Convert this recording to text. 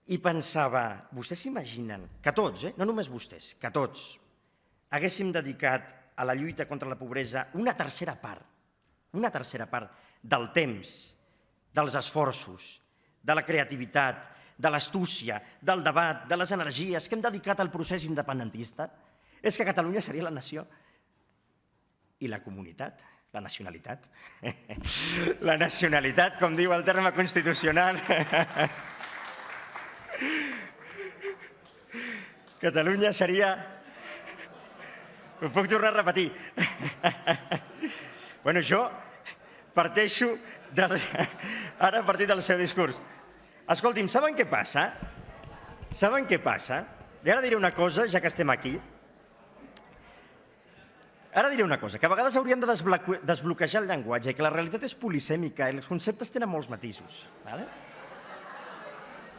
I pensava, vostès s'imaginen que tots, no només vostès, que tots haguéssim dedicat a la lluita contra la pobresa una tercera part del temps, dels esforços, de la creativitat, de l'astúcia, del debat, de les energies que hem dedicat al procés independentista, és que Catalunya seria la nació. I la comunitat, la nacionalitat. La nacionalitat, com diu el terme constitucional. Catalunya seria... Ho puc tornar a repetir. Bueno, jo parteixo... Ara a partir del seu discurs. Escolti'm, saben què passa? Saben què passa? I ara diré una cosa, ja que estem aquí. Ara diré una cosa, que a vegades hauríem de desbloquejar el llenguatge i que la realitat és polisèmica i els conceptes tenen molts matisos. D'acord?